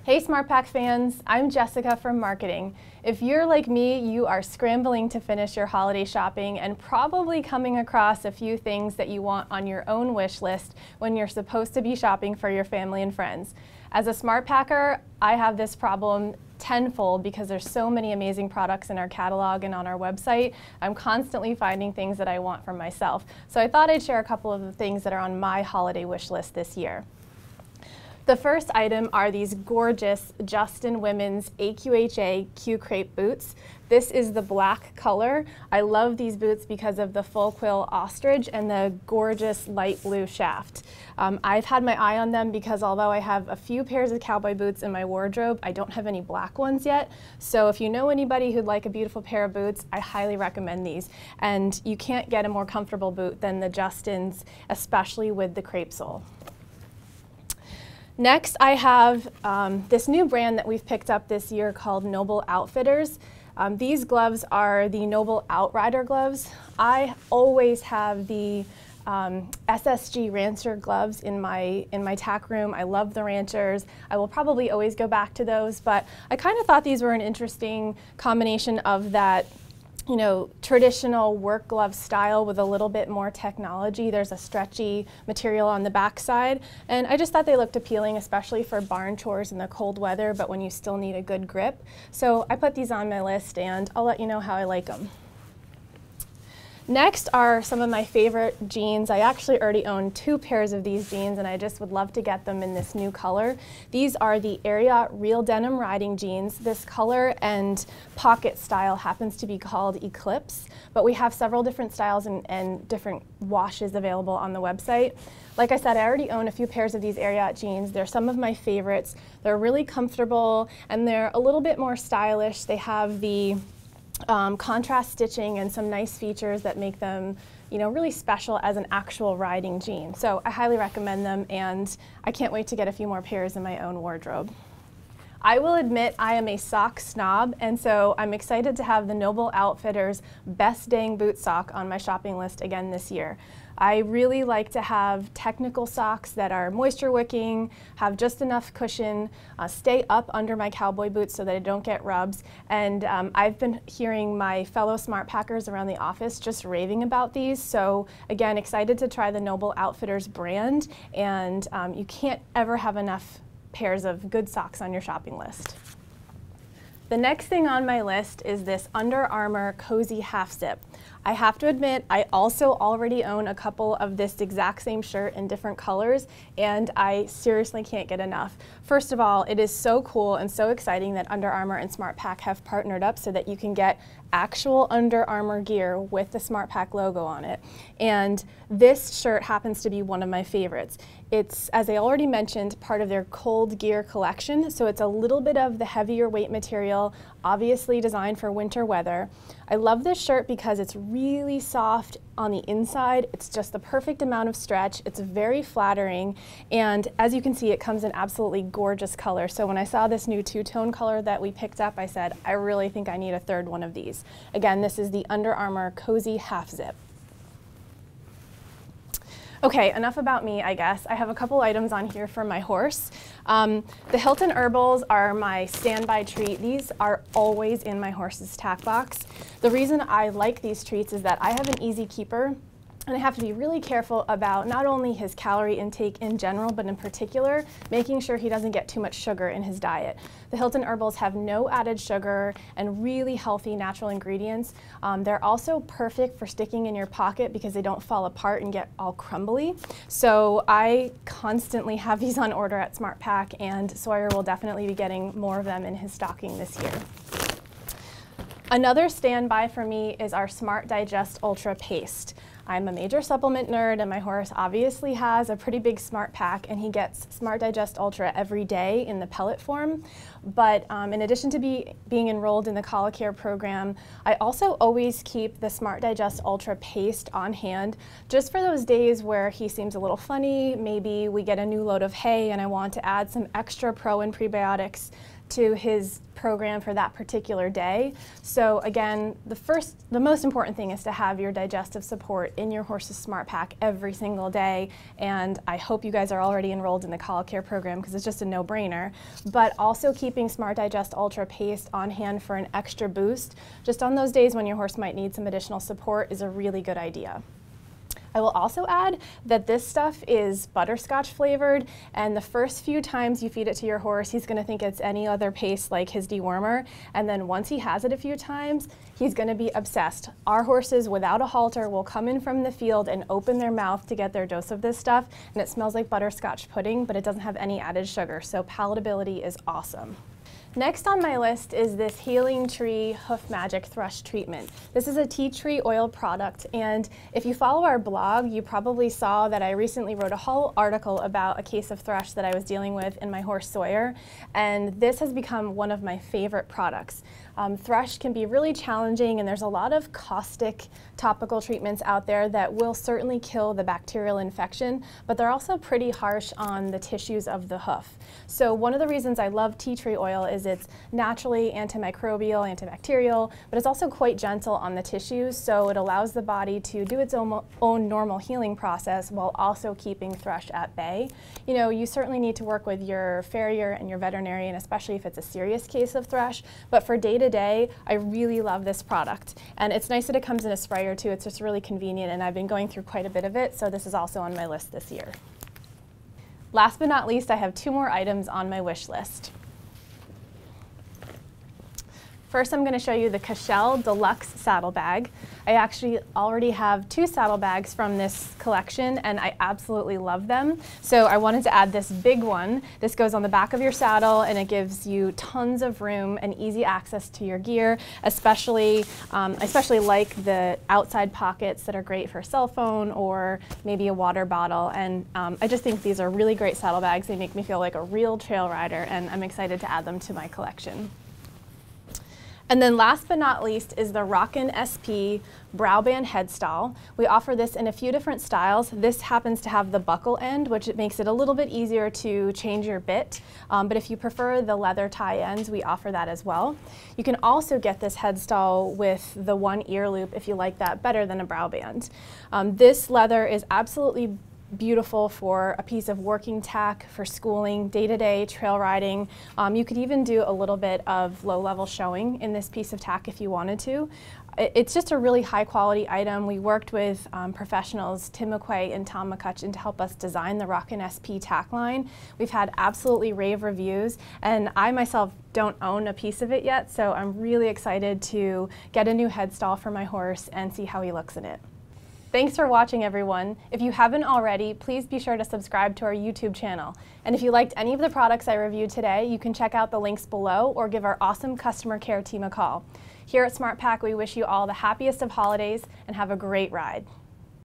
Hey SmartPak fans, I'm Jessica from marketing. If you're like me, you are scrambling to finish your holiday shopping and probably coming across a few things that you want on your own wish list when you're supposed to be shopping for your family and friends. As a SmartPaker, I have this problem tenfold because there's so many amazing products in our catalog and on our website. I'm constantly finding things that I want for myself. So I thought I'd share a couple of the things that are on my holiday wish list this year. The first item are these gorgeous Justin Women's AQHA Q Crepe boots. This is the black color. I love these boots because of the full quill ostrich and the gorgeous light blue shaft. I've had my eye on them because although I have a few pairs of cowboy boots in my wardrobe, I don't have any black ones yet. So if you know anybody who'd like a beautiful pair of boots, I highly recommend these. And you can't get a more comfortable boot than the Justins, especially with the crepe sole. Next, I have this new brand that we've picked up this year called Noble Outfitters. These gloves are the Noble Outrider gloves. I always have the SSG Rancher gloves in my tack room. I love the Ranchers. I will probably always go back to those, but I kind of thought these were an interesting combination of that traditional work glove style with a little bit more technology. There's a stretchy material on the back side, and I just thought they looked appealing, especially for barn chores in the cold weather, but when you still need a good grip. So I put these on my list, and I'll let you know how I like them. Next are some of my favorite jeans. I actually already own 2 pairs of these jeans, and I just would love to get them in this new color. These are the Ariat Real Denim Riding Jeans. This color and pocket style happens to be called Eclipse, but we have several different styles and different washes available on the website. Like I said, I already own a few pairs of these Ariat jeans. They're some of my favorites. They're really comfortable, and they're a little bit more stylish. They have the contrast stitching and some nice features that make them, really special as an actual riding jean. So I highly recommend them, and I can't wait to get a few more pairs in my own wardrobe. I will admit I am a sock snob, and so I'm excited to have the Noble Outfitters Best Dang Boot Sock on my shopping list again this year. I really like to have technical socks that are moisture wicking, have just enough cushion, stay up under my cowboy boots so that I don't get rubs. And I've been hearing my fellow SmartPackers around the office just raving about these. So again, excited to try the Noble Outfitters brand, and you can't ever have enough pairs of good socks on your shopping list. The next thing on my list is this Under Armour Cozy Half Zip. I have to admit, I also already own a couple of this exact same shirt in different colors, and I seriously can't get enough. First of all, it is so cool and so exciting that Under Armour and SmartPak have partnered up so that you can get actual Under Armour gear with the SmartPak logo on it. And this shirt happens to be one of my favorites. It's, as I already mentioned, part of their cold gear collection, so it's a little bit of the heavier weight material, obviously designed for winter weather. I love this shirt because it's really soft on the inside. It's just the perfect amount of stretch. It's very flattering, and as you can see, it comes in absolutely gorgeous color. So when I saw this new two-tone color that we picked up, I said, I really think I need a third one of these. Again, this is the Under Armour Cozy Half Zip. Okay, enough about me, I guess. I have a couple items on here for my horse. The Hilton Herbals are my standby treat. These are always in my horse's tack box. The reason I like these treats is that I have an easy keeper, and I have to be really careful about not only his calorie intake in general, but in particular, making sure he doesn't get too much sugar in his diet. The Hilton Herbals have no added sugar and really healthy natural ingredients. They're also perfect for sticking in your pocket because they don't fall apart and get all crumbly. So I constantly have these on order at SmartPak, and Sawyer will definitely be getting more of them in his stocking this year. Another standby for me is our Smart Digest Ultra Paste. I'm a major supplement nerd, and my horse obviously has a pretty big SmartPak, and he gets Smart Digest Ultra every day in the pellet form. But in addition to being enrolled in the Colicare program, I also always keep the Smart Digest Ultra Paste on hand just for those days where he seems a little funny. Maybe we get a new load of hay and I want to add some extra pro and prebiotics to his program for that particular day. So again, the most important thing is to have your digestive support in your horse's SmartPak every single day, and I hope you guys are already enrolled in the Colic Care program because it's just a no-brainer. But also keeping Smart Digest Ultra Paste on hand for an extra boost, just on those days when your horse might need some additional support, is a really good idea. I will also add that this stuff is butterscotch flavored, and the first few times you feed it to your horse, he's going to think it's any other paste like his dewormer, and then once he has it a few times, he's going to be obsessed. Our horses without a halter will come in from the field and open their mouth to get their dose of this stuff, and it smells like butterscotch pudding, but it doesn't have any added sugar, so palatability is awesome. Next on my list is this Healing Tree Hoof Magic Thrush Treatment. This is a tea tree oil product, and if you follow our blog, you probably saw that I recently wrote a whole article about a case of thrush that I was dealing with in my horse Sawyer, and this has become one of my favorite products. Thrush can be really challenging, and there's a lot of caustic topical treatments out there that will certainly kill the bacterial infection, but they're also pretty harsh on the tissues of the hoof. So one of the reasons I love tea tree oil is it's naturally antimicrobial, antibacterial, but it's also quite gentle on the tissues, so it allows the body to do its own normal healing process while also keeping thrush at bay. You know, you certainly need to work with your farrier and your veterinarian, especially if it's a serious case of thrush, but for day-to-day, I really love this product. And it's nice that it comes in a sprayer too. It's just really convenient, and I've been going through quite a bit of it, so this is also on my list this year. Last but not least, I have 2 more items on my wish list. First, I'm going to show you the Cashel Deluxe Saddlebag. I actually already have 2 saddlebags from this collection, and I absolutely love them. So I wanted to add this big one. This goes on the back of your saddle, and it gives you tons of room and easy access to your gear, especially like the outside pockets that are great for a cell phone or maybe a water bottle. And I just think these are really great saddlebags. They make me feel like a real trail rider, and I'm excited to add them to my collection. And then last but not least is the Rockin' SP Brow Band Headstall. We offer this in a few different styles. This happens to have the buckle end, which it makes it a little bit easier to change your bit. But if you prefer the leather tie ends, we offer that as well. You can also get this headstall with the 1 ear loop if you like that better than a brow band. This leather is absolutely beautiful for a piece of working tack, for schooling, day-to-day trail riding. You could even do a little bit of low-level showing in this piece of tack if you wanted to. It's just a really high-quality item. We worked with professionals, Tim McQuay and Tom McCutcheon, to help us design the Rockin' SP tack line. We've had absolutely rave reviews, and I myself don't own a piece of it yet, so I'm really excited to get a new headstall for my horse and see how he looks in it. Thanks for watching, everyone. If you haven't already, please be sure to subscribe to our YouTube channel. And if you liked any of the products I reviewed today, you can check out the links below or give our awesome customer care team a call. Here at SmartPak, we wish you all the happiest of holidays and have a great ride.